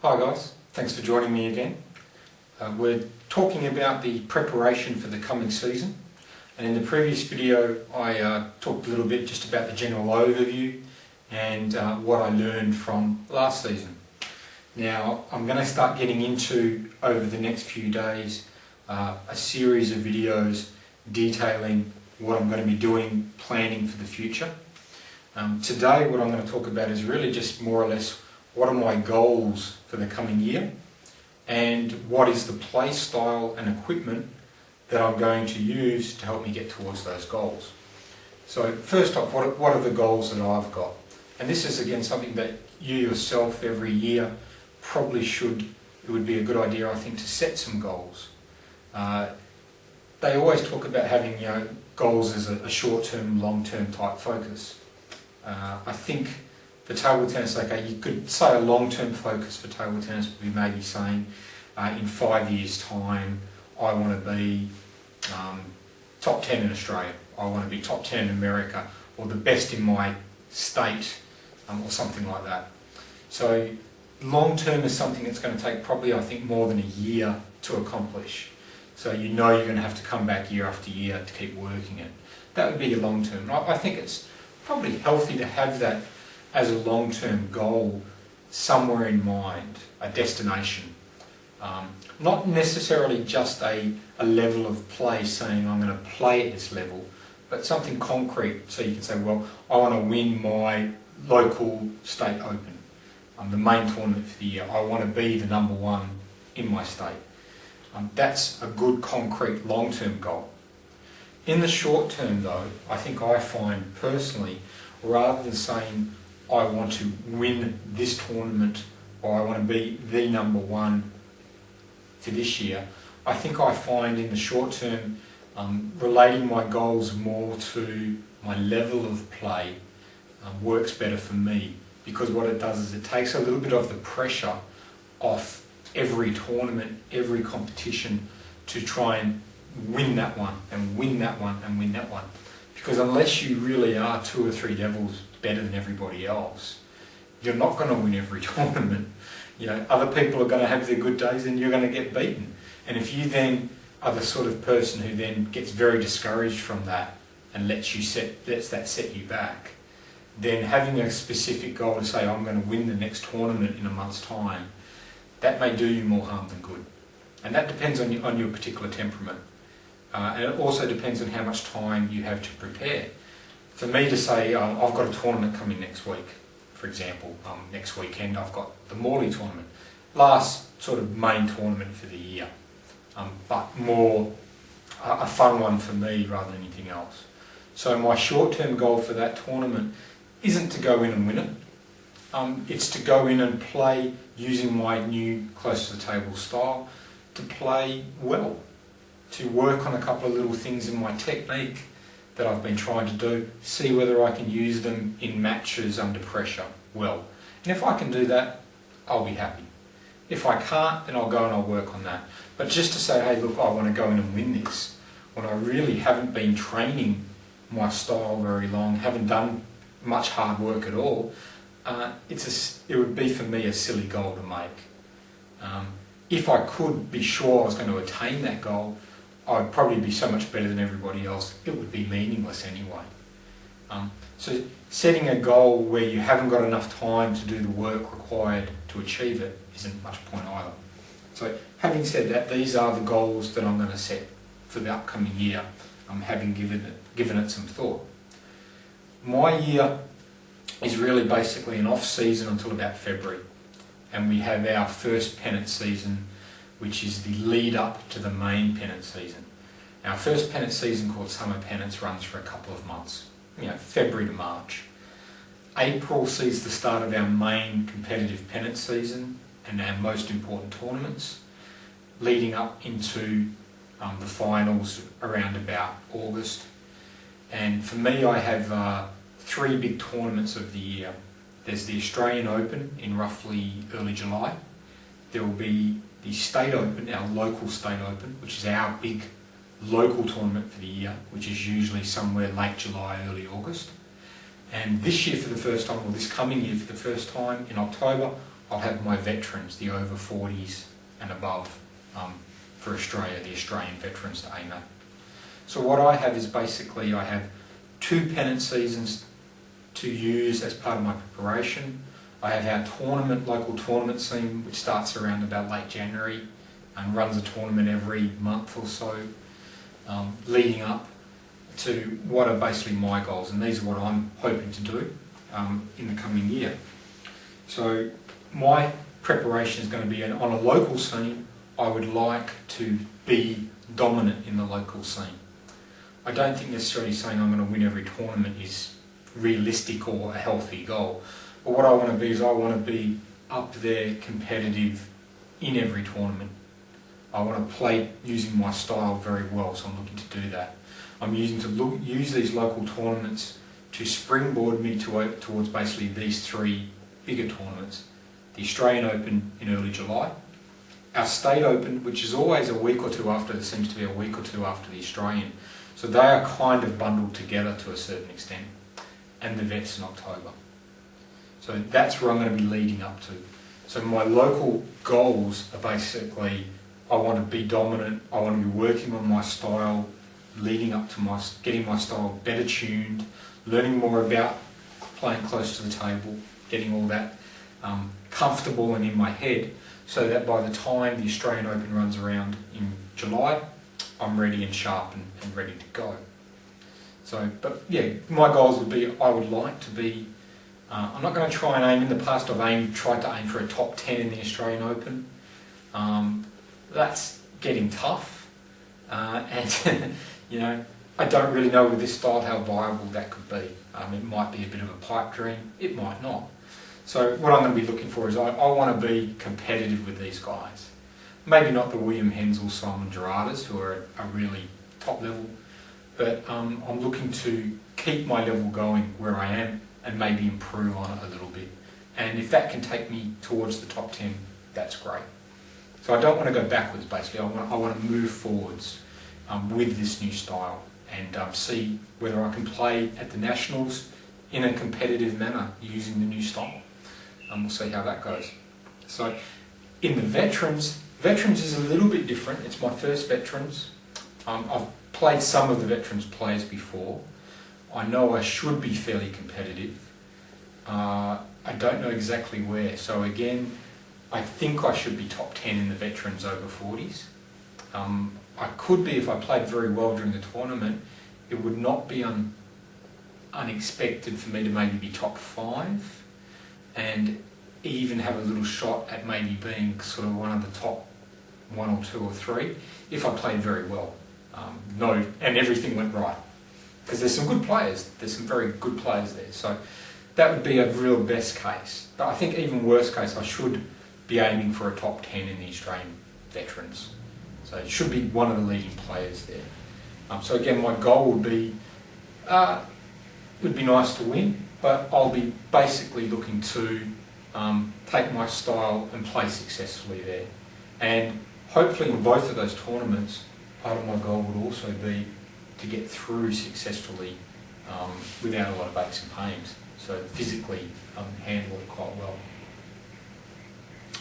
Hi guys, thanks for joining me again. We're talking about the preparation for the coming season, and in the previous video I talked a little bit just about the general overview and what I learned from last season. Now I'm going to start getting into, over the next few days, a series of videos detailing what I'm going to be doing, planning for the future. Today what I'm going to talk about is really just more or less what are my goals for the coming year and what is the play style and equipment that I'm going to use to help me get towards those goals. So first off, what are the goals that I've got? And this is again something that you yourself every year probably should, it would be a good idea I think to set some goals. They always talk about having goals as a short-term, long-term type focus. I think for table tennis, okay, you could say a long-term focus for table tennis would be maybe saying in 5 years' time I want to be top 10 in Australia, I want to be top 10 in America, or the best in my state, or something like that. So long-term is something that's going to take probably, I think, more than a year to accomplish. So you know you're going to have to come back year after year to keep working it. That would be your long-term. I think it's probably healthy to have that as a long-term goal somewhere in mind, a destination. Not necessarily just a level of play saying I'm going to play at this level, but something concrete so you can say, well, I want to win my local state open, the main tournament for the year. I want to be the number one in my state. That's a good concrete long-term goal. In the short term though, I think I find personally, rather than saying I want to win this tournament or I want to be the number one for this year, I think I find in the short term relating my goals more to my level of play works better for me, because what it does is it takes a little bit of the pressure off every tournament, every competition to try and win that one and win that one and win that one. Because unless you really are 2 or 3 levels better than everybody else, you're not going to win every tournament. Other people are going to have their good days and you're going to get beaten. And if you then are the sort of person who then gets very discouraged from that and lets that set you back, then having a specific goal to say I'm going to win the next tournament in a month's time, that may do you more harm than good. And that depends on your particular temperament. And it also depends on how much time you have to prepare. For me to say, I've got a tournament coming next week, for example, next weekend I've got the Morley tournament, last sort of main tournament for the year, but more a fun one for me rather than anything else. So my short-term goal for that tournament isn't to go in and win it, it's to go in and play using my new close to the table style, to play well, to work on a couple of little things in my technique that I've been trying to do, see whether I can use them in matches under pressure well. And if I can do that, I'll be happy. If I can't, then I'll go and I'll work on that. But just to say, hey look, I want to go in and win this, when I really haven't been training my style very long, haven't done much hard work at all, it would be for me a silly goal to make. If I could be sure I was going to attain that goal, I'd probably be so much better than everybody else, it would be meaningless anyway. So setting a goal where you haven't got enough time to do the work required to achieve it isn't much point either. So having said that, these are the goals that I'm going to set for the upcoming year, having given it some thought. My year is really basically an off season until about February, and we have our first pennant season, which is the lead up to the main pennant season. Our first pennant season, called Summer Pennants, runs for a couple of months, February to March. April sees the start of our main competitive pennant season and our most important tournaments, leading up into the finals around about August. And for me, I have 3 big tournaments of the year. There's the Australian Open in roughly early July. There will be the State Open, our local State Open, which is our big local tournament for the year, which is usually somewhere late July, early August. And this year for the first time, or this coming year for the first time, in October, I'll have my veterans, the over 40s and above, for Australia, the Australian veterans to aim at. So what I have is basically I have 2 pennant seasons to use as part of my preparation. I have our local tournament scene, which starts around about late January and runs a tournament every month or so, leading up to what are basically my goals, and these are what I'm hoping to do in the coming year. So my preparation is going to be on a local scene. I would like to be dominant in the local scene. I don't think necessarily saying I'm going to win every tournament is realistic or a healthy goal. But what I want to be is I want to be up there competitive in every tournament. I want to play using my style very well, so I'm looking to do that. I'm use these local tournaments to springboard me towards basically these 3 bigger tournaments. The Australian Open in early July, our State Open, which is always a week or two after, there seems to be a week or two after the Australian. So they are kind of bundled together to a certain extent, and the Vets in October. So that's where I'm going to be leading up to. So my local goals are basically, I want to be dominant, I want to be working on my style, leading up to getting my style better tuned, learning more about playing close to the table, getting all that comfortable and in my head, so that by the time the Australian Open runs around in July, I'm ready and sharp and ready to go. So, but yeah, my goals would be, I would like to be, I'm not going to try and aim, in the past I've tried to aim for a top 10 in the Australian Open. That's getting tough, and you know, I don't really know with this style how viable that could be. It might be a bit of a pipe dream, it might not. So what I'm going to be looking for is I want to be competitive with these guys. Maybe not the William Hensel, Simon Gerardas, who are really top level, but I'm looking to keep my level going where I am and maybe improve on it a little bit. And if that can take me towards the top 10, that's great. So I don't want to go backwards, basically. I want to move forwards with this new style and see whether I can play at the Nationals in a competitive manner using the new style. We'll see how that goes. So in the Veterans is a little bit different. It's my first Veterans. I've played some of the Veterans players before. I know I should be fairly competitive. I don't know exactly where. So again, I think I should be top 10 in the Veterans over 40s. I could be if I played very well during the tournament. It would not be unexpected for me to maybe be top 5 and even have a little shot at maybe being sort of one of the top 1 or 2 or 3 if I played very well. And everything went right. Because there's some good players, there's some very good players there. So that would be a real best case. But I think even worst case, I should be aiming for a top 10 in the Australian Veterans. So it should be one of the leading players there. So again, my goal would be, it would be nice to win, but I'll be basically looking to take my style and play successfully there. And hopefully in both of those tournaments, part of my goal would also be to get through successfully without a lot of aches and pains. So physically handle it quite well.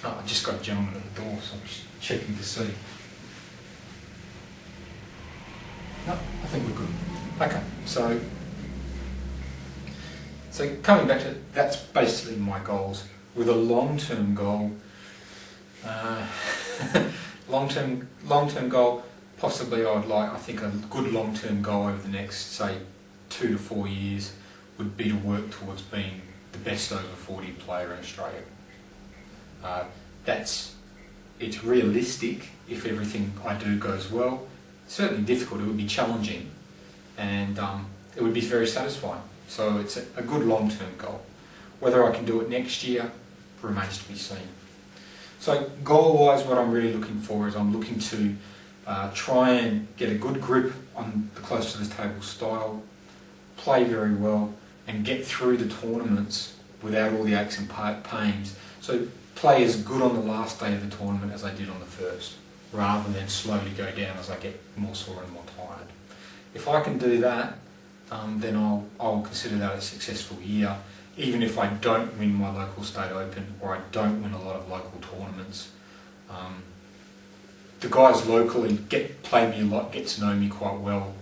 I just got a gentleman at the door, so I'm just checking to see. No, I think we're good. Okay, so coming back to, that's basically my goals. With a long-term goal, long-term goal, possibly I would like, I think a good long-term goal over the next, say, 2 to 4 years would be to work towards being the best over 40 player in Australia. It's realistic if everything I do goes well. It's certainly difficult, it would be challenging, and it would be very satisfying. So it's a good long-term goal. Whether I can do it next year remains to be seen. So goal-wise, what I'm really looking for is I'm looking to try and get a good grip on the close to the table style, play very well, and get through the tournaments without all the aches and pains. So play as good on the last day of the tournament as I did on the first, rather than slowly go down as I get more sore and more tired. If I can do that, then I'll consider that a successful year. even if I don't win my local state open or I don't win a lot of local tournaments. The guys locally play me a lot, get to know me quite well.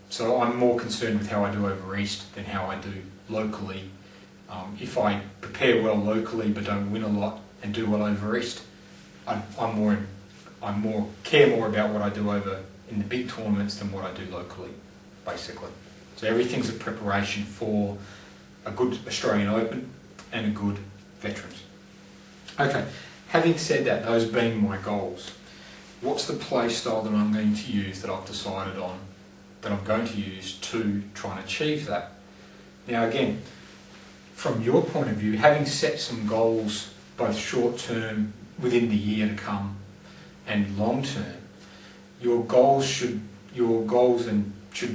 So I'm more concerned with how I do over East than how I do locally. If I prepare well locally but don't win a lot and do well over East, I care more about what I do over in the big tournaments than what I do locally, basically. So everything's a preparation for a good Australian Open and a good Veterans. Okay, having said that, those being my goals, what's the play style that I'm going to use, that I've decided on, that I'm going to use to try and achieve that? Now again, from your point of view, having set some goals, both short term, within the year to come, and long term, your goals should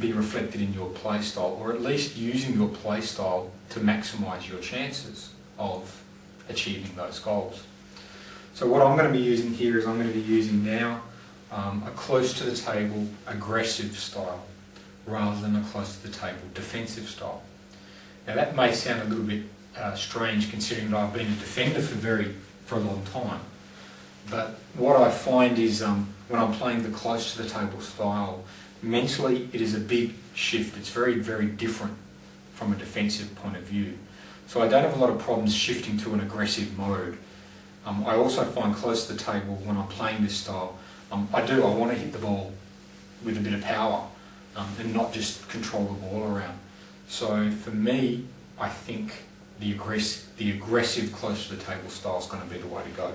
be reflected in your play style, or at least using your play style to maximise your chances of achieving those goals. So what I'm going to be using here is I'm going to be using now a close to the table aggressive style rather than a close to the table defensive style. Now that may sound a little bit strange considering that I've been a defender for a long time, but what I find is when I'm playing the close to the table style, mentally it is a big shift. It's very, very different from a defensive point of view. So I don't have a lot of problems shifting to an aggressive mode. I also find close to the table when I'm playing this style, I want to hit the ball with a bit of power and not just control the ball around. So for me, I think the aggressive close to the table style is going to be the way to go.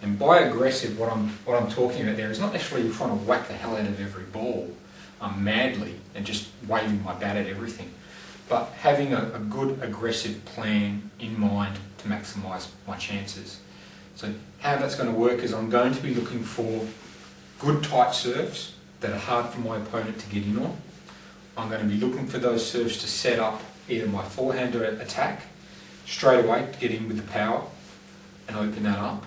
And by aggressive, what I'm talking about there is not necessarily trying to whack the hell out of every ball madly and just waving my bat at everything, but having a good aggressive plan in mind to maximise my chances. So how that's going to work is I'm going to be looking for good tight serves that are hard for my opponent to get in on. I'm going to be looking for those serves to set up either my forehand or attack straight away to get in with the power and open that up.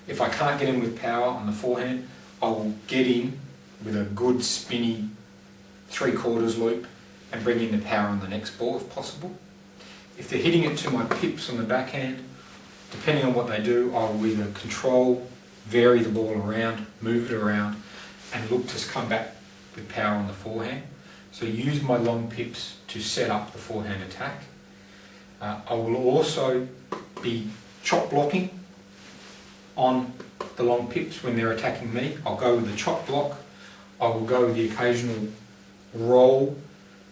If I can't get in with power on the forehand, I will get in with a good spinny 3/4 loop and bring in the power on the next ball if possible. If they're hitting it to my pips on the backhand, depending on what they do, I will either control, vary the ball around, move it around, and look to come back with power on the forehand. So use my long pips to set up the forehand attack. I will also be chop blocking on the long pips when they're attacking me. I'll go with the chop block. I will go with the occasional roll.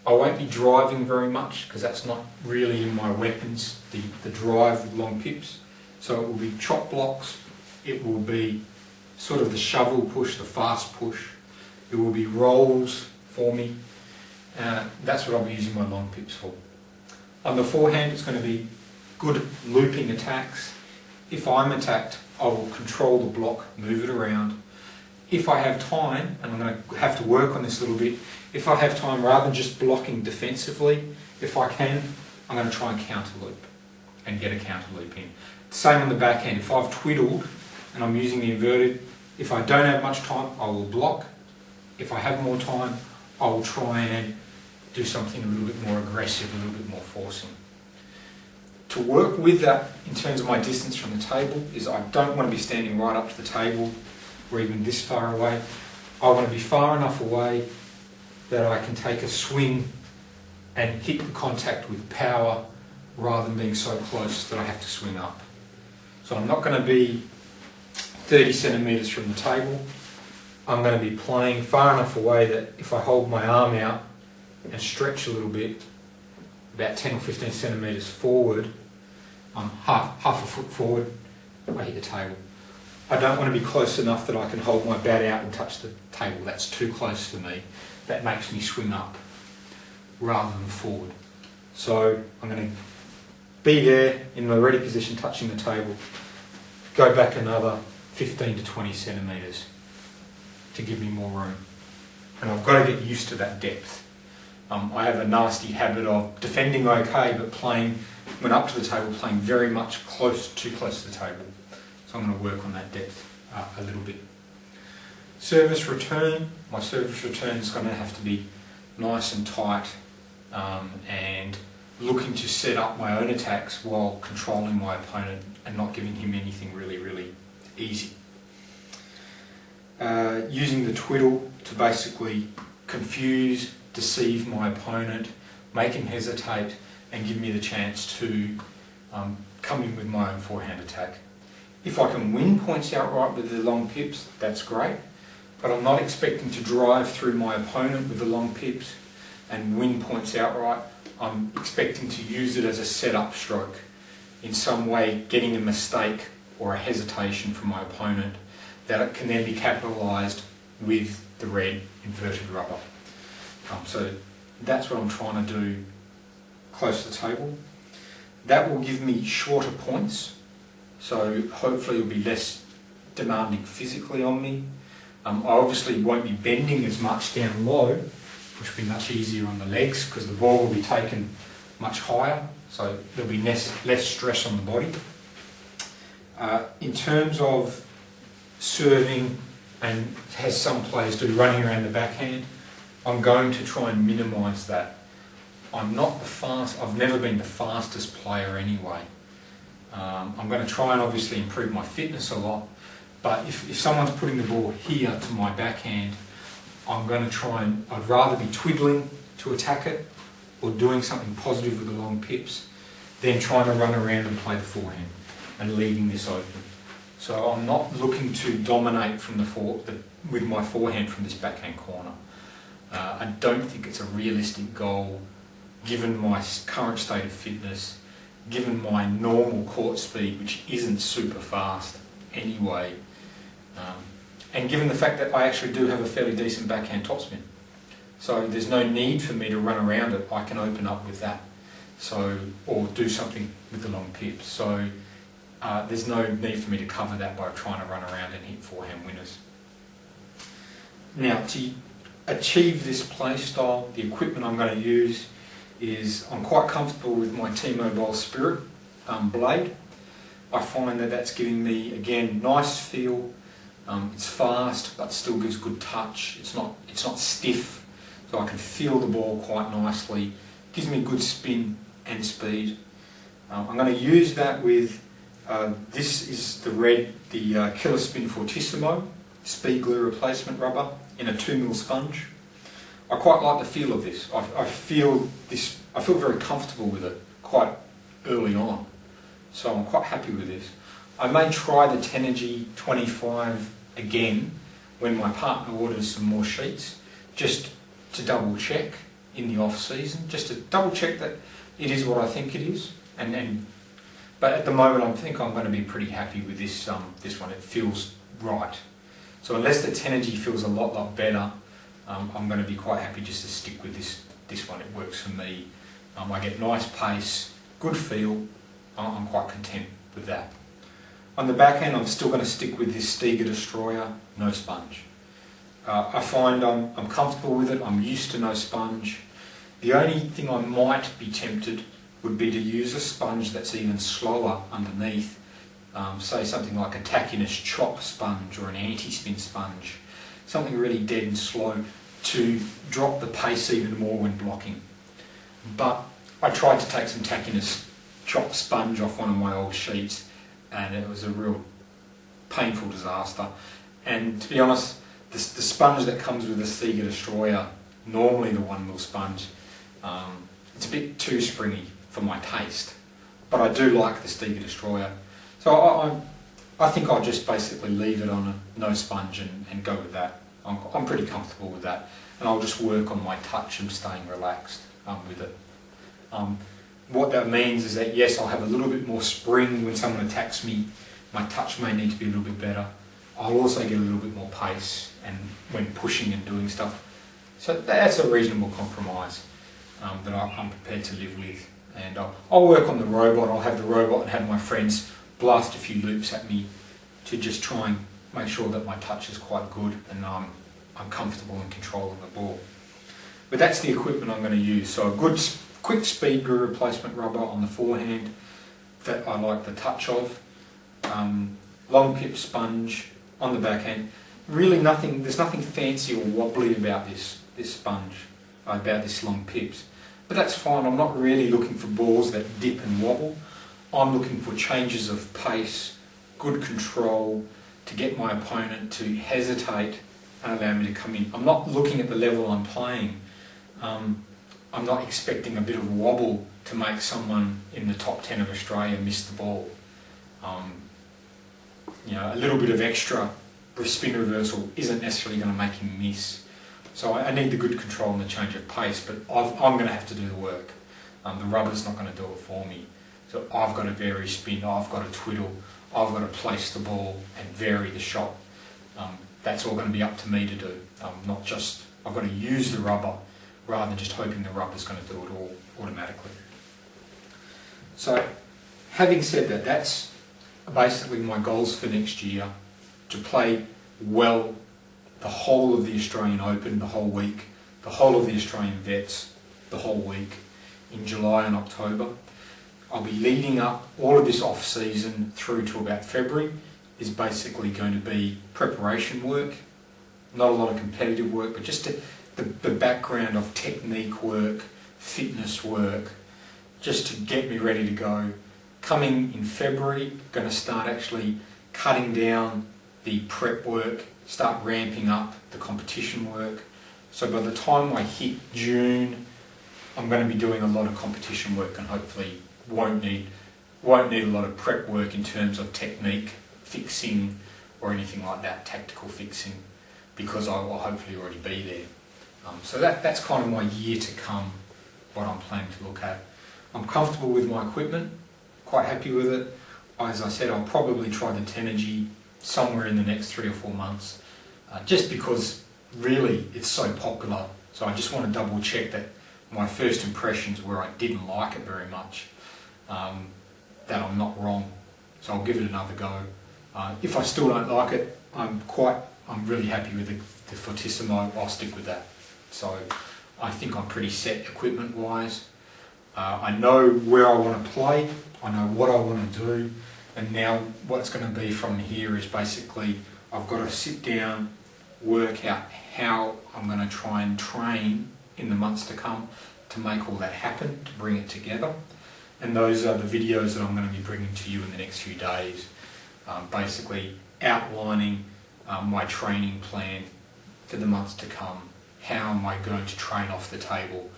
I won't be driving very much because that's not really in my weapons, the drive with long pips. So it will be chop blocks, it will be sort of the shovel push, the fast push, it will be rolls for me. That's what I'll be using my long pips for. On the forehand it's going to be good looping attacks. If I'm attacked, I will control the block, move it around. If I have time, and I'm going to have to work on this a little bit, if I have time, rather than just blocking defensively, if I can, I'm going to try and counter loop and get a counter loop in. Same on the backhand. If I've twiddled and I'm using the inverted, if I don't have much time, I will block. If I have more time, I will try and do something a little bit more aggressive, a little bit more forcing. To work with that in terms of my distance from the table is I don't want to be standing right up to the table or even this far away. I want to be far enough away that I can take a swing and hit the contact with power rather than being so close that I have to swing up. So I'm not going to be 30 centimetres from the table. I'm going to be playing far enough away that if I hold my arm out and stretch a little bit, about 10 or 15 centimetres forward, half a foot forward, I hit the table. I don't want to be close enough that I can hold my bat out and touch the table. That's too close for me. That makes me swing up rather than forward. So I'm going to be there in the ready position touching the table, go back another 15 to 20 centimetres to give me more room. And I've got to get used to that depth. I have a nasty habit of defending okay, but playing, when up to the table, playing very much too close to the table. So I'm going to work on that depth a little bit. Service return, my service return is going to have to be nice and tight and looking to set up my own attacks while controlling my opponent and not giving him anything really easy. Using the twiddle to basically confuse, deceive my opponent, make him hesitate, and give me the chance to come in with my own forehand attack. If I can win points outright with the long pips, that's great, but I'm not expecting to drive through my opponent with the long pips and win points outright. I'm expecting to use it as a set-up stroke, in some way getting a mistake or a hesitation from my opponent that it can then be capitalised with the red inverted rubber. So that's what I'm trying to do close to the table. That will give me shorter points, so hopefully it'll be less demanding physically on me. I obviously won't be bending as much down low, which will be much easier on the legs because the ball will be taken much higher, so there'll be less stress on the body. In terms of serving, and as some players do, running around the backhand, I'm going to try and minimise that. I'm not the fast. I've never been the fastest player anyway. I'm going to try and obviously improve my fitness a lot, but if someone's putting the ball here to my backhand, I'm going to try and, I'd rather be twiddling to attack it or doing something positive with the long pips than trying to run around and play the forehand and leaving this open. So I'm not looking to dominate from with my forehand from this backhand corner. I don't think it's a realistic goal given my current state of fitness, given my normal court speed, which isn't super fast anyway, and given the fact that I actually do have a fairly decent backhand topspin. So there's no need for me to run around it. I can open up with that, or do something with the long pips. So there's no need for me to cover that by trying to run around and hit forehand winners. Now, to achieve this play style, the equipment I'm going to use is, I'm quite comfortable with my T-Mobile Spirit blade. I find that that's giving me, again, nice feel. It's fast, but still gives good touch. It's not stiff, so I can feel the ball quite nicely. Gives me good spin and speed. I'm going to use that with, this is the Killer Spin Fortissimo speed glue replacement rubber in a 2mm sponge. I quite like the feel of this. I feel very comfortable with it quite early on, so I'm quite happy with this. I may try the Tenergy 25 again when my partner orders some more sheets, just to double check in the off season, just to double check that it is what I think it is. But at the moment, I think I'm going to be pretty happy with this one. It feels right. So unless the Tenergy feels a lot better, I'm going to be quite happy just to stick with this one. It works for me. I get nice pace, good feel. I'm quite content with that. On the backhand, I'm still going to stick with this Stiga Destroyer, no sponge. I find I'm comfortable with it. I'm used to no sponge. The only thing I might be tempted would be to use a sponge that's even slower underneath. Say something like a tackiness chop sponge or an anti-spin sponge. Something really dead and slow to drop the pace even more when blocking. But I tried to take some tackiness chop sponge off one of my old sheets, and it was a real painful disaster. And to be honest, the sponge that comes with the Stiga Destroyer, normally the 1mm sponge, it's a bit too springy for my taste. But I do like the Stiga Destroyer. So I think I'll just basically leave it on a no sponge and go with that. I'm pretty comfortable with that. And I'll just work on my touch and staying relaxed with it. What that means is that yes, I'll have a little bit more spring when someone attacks me. My touch may need to be a little bit better. I'll also get a little bit more pace and when pushing and doing stuff. So that's a reasonable compromise that I'm prepared to live with. And I'll work on the robot. I'll have the robot and have my friends blast a few loops at me to just try and make sure that my touch is quite good and I'm comfortable in controlling the ball. But that's the equipment I'm going to use. So a good quick speed glue replacement rubber on the forehand that I like the touch of. Long pip sponge on the backhand. Really there's nothing fancy or wobbly about this sponge, about this long pips. but that's fine. I'm not really looking for balls that dip and wobble. I'm looking for changes of pace, good control, to get my opponent to hesitate and allow me to come in. I'm not looking at the level I'm playing. I'm not expecting a bit of wobble to make someone in the top 10 of Australia miss the ball. A little bit of extra spin reversal isn't necessarily going to make him miss. So I need the good control and the change of pace, but I'm going to have to do the work. The rubber's not going to do it for me. So I've got to vary spin, I've got to twiddle, I've got to place the ball and vary the shot. That's all going to be up to me to do. I've got to use the rubber rather than just hoping the rubber's going to do it all automatically. So, having said that, that's basically my goals for next year, to play well the whole of the Australian Open, the whole week, the whole of the Australian Vets, the whole week, in July and October. I'll be leading up all of this off-season through to about February, is basically going to be preparation work, not a lot of competitive work, but just the background of technique work, fitness work, just to get me ready to go. Coming in February, going to start actually cutting down the prep work, start ramping up the competition work. So by the time I hit June, I'm going to be doing a lot of competition work and hopefully won't need a lot of prep work in terms of technique fixing or anything like that, tactical fixing, because I will hopefully already be there. So that's kind of my year to come, what I'm planning to look at. I'm comfortable with my equipment, quite happy with it. As I said, I'll probably try the Tenergy somewhere in the next 3 or 4 months, just because really it's so popular. So I just want to double check that my first impressions where I didn't like it very much, that I'm not wrong. So I'll give it another go. If I still don't like it, I'm really happy with the Fortissimo. I'll stick with that. So I think I'm pretty set equipment wise. I know where I want to play, I know what I want to do, and now what's going to be from here is basically I've got to sit down, work out how I'm going to try and train in the months to come to make all that happen, to bring it together. And those are the videos that I'm going to be bringing to you in the next few days, basically outlining my training plan for the months to come. How am I going to train off the table?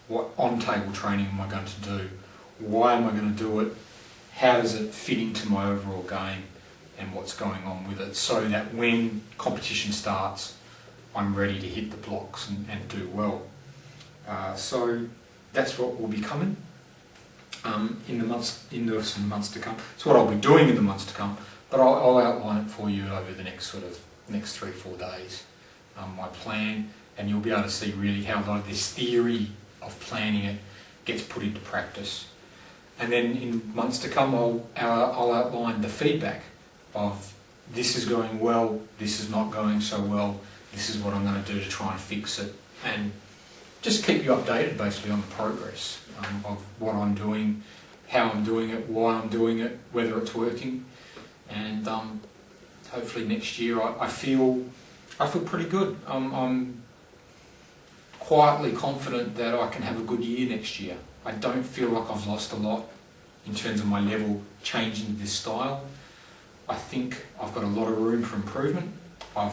What on-table training am I going to do? Why am I going to do it? How does it fit into my overall game? And what's going on with it, so that when competition starts, I'm ready to hit the blocks and do well. So that's what will be coming in the months to come. It's what I'll be doing in the months to come, but I'll outline it for you over the next 3-4 days. My plan, and you'll be able to see really how a lot of this theory of planning it gets put into practice. And then in months to come, I'll outline the feedback of this is going well, this is not going so well, this is what I'm going to do to try and fix it, and just keep you updated basically on the progress of what I'm doing, how I'm doing it, why I'm doing it, whether it's working, and hopefully next year I feel pretty good. I'm quietly confident that I can have a good year next year. I don't feel like I've lost a lot in terms of my level changing this style. I think I've got a lot of room for improvement. I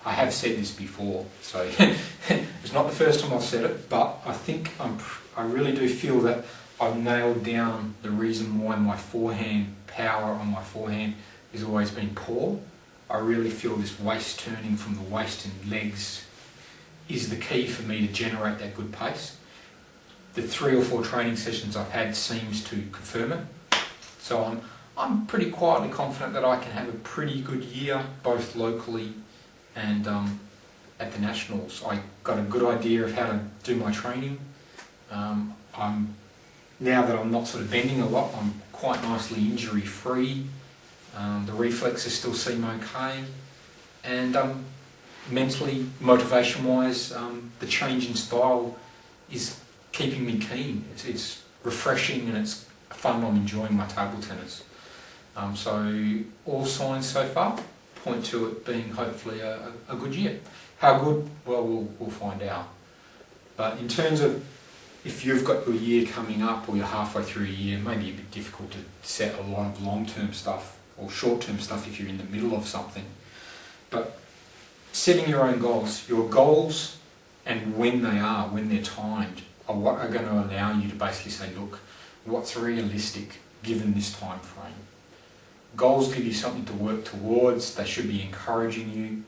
have said this before, so it's not the first time I've said it, but I think I really do feel that I've nailed down the reason why my forehand power on my forehand has always been poor. I really feel this waist turning from the waist and legs is the key for me to generate that good pace. The 3 or 4 training sessions I've had seems to confirm it. So I'm pretty quietly confident that I can have a pretty good year, both locally and at the Nationals. I got a good idea of how to do my training. Now that I'm not sort of bending a lot, I'm quite nicely injury free. The reflexes still seem okay, and mentally, motivation wise, the change in style is keeping me keen. It's refreshing and it's fun. I'm enjoying my table tennis. So all signs so far point to it being hopefully a good year. How good? Well, we'll find out. But in terms of if you've got your year coming up or you're halfway through a year, it may be a bit difficult to set a lot of long-term stuff or short-term stuff if you're in the middle of something. But setting your own goals, your goals and when they're timed, are what are going to allow you to basically say, look, what's realistic given this time frame? Goals give you something to work towards, they should be encouraging you,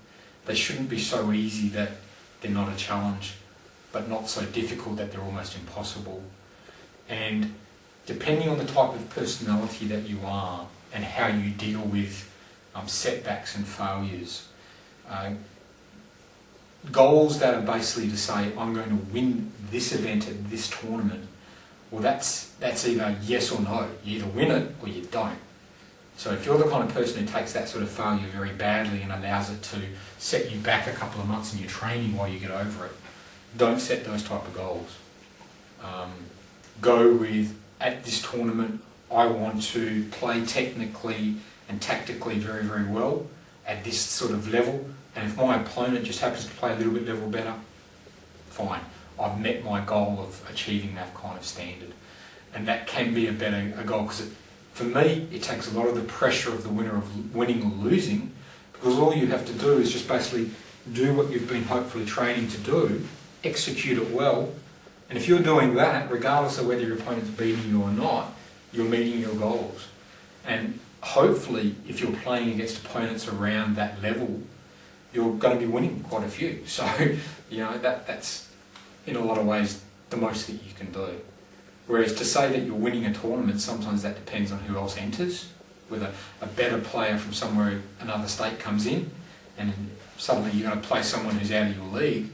they shouldn't be so easy that they're not a challenge, but not so difficult that they're almost impossible. And depending on the type of personality that you are and how you deal with setbacks and failures, goals that are basically to say, I'm going to win this event at this tournament, well that's either yes or no. You either win it or you don't. So if you're the kind of person who takes that sort of failure very badly and allows it to set you back a couple of months in your training while you get over it, don't set those type of goals. Go with, at this tournament, I want to play technically and tactically very, very well at this sort of level, and if my opponent just happens to play a little bit level better, fine. I've met my goal of achieving that kind of standard. And that can be a goal, because for me, it takes a lot of the pressure of the winner of winning or losing, because all you have to do is just basically do what you've been hopefully training to do, execute it well, and if you're doing that, regardless of whether your opponent's beating you or not, you're meeting your goals. And hopefully, if you're playing against opponents around that level, you're going to be winning quite a few. So, that's in a lot of ways the most that you can do. Whereas to say that you're winning a tournament, sometimes that depends on who else enters. Whether a better player from somewhere, another state comes in, and suddenly you're going to play someone who's out of your league.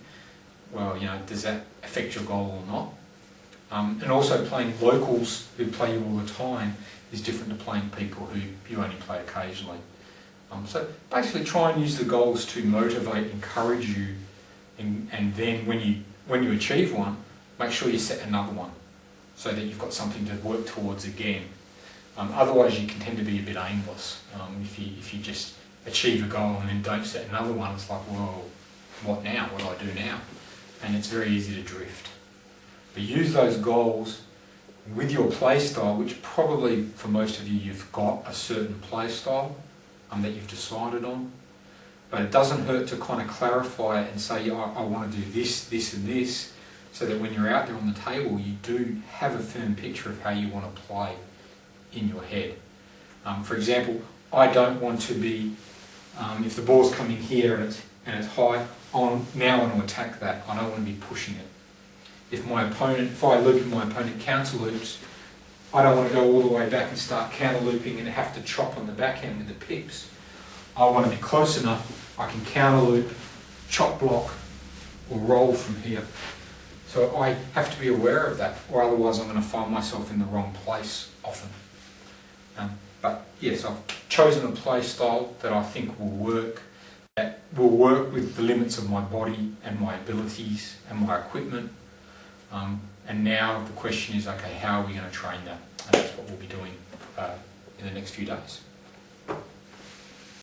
Well, does that affect your goal or not? And also playing locals who play you all the time is different to playing people who you only play occasionally. So basically try and use the goals to motivate, encourage you, and then when you achieve one, make sure you set another one so that you've got something to work towards again. Otherwise you can tend to be a bit aimless. If you just achieve a goal and then don't set another one, it's like, well, what now? What do I do now? And it's very easy to drift. But use those goals with your play style, which probably for most of you, you've got a certain play style that you've decided on. But it doesn't hurt to kind of clarify it and say, I want to do this, this and this, so that when you're out there on the table, you do have a firm picture of how you want to play in your head. For example, I don't want to be, if the ball's coming here and it's high, now I want to attack that. I don't want to be pushing it. If I loop and my opponent counter loops, I don't want to go all the way back and start counter looping and have to chop on the backhand with the pips. I want to be close enough, I can counter loop, chop block, or roll from here. So I have to be aware of that, or otherwise I'm going to find myself in the wrong place often. But yes, I've chosen a play style that I think will work, that will work with the limits of my body and my abilities and my equipment. And now the question is, okay, how are we going to train that? And that's what we'll be doing in the next few days.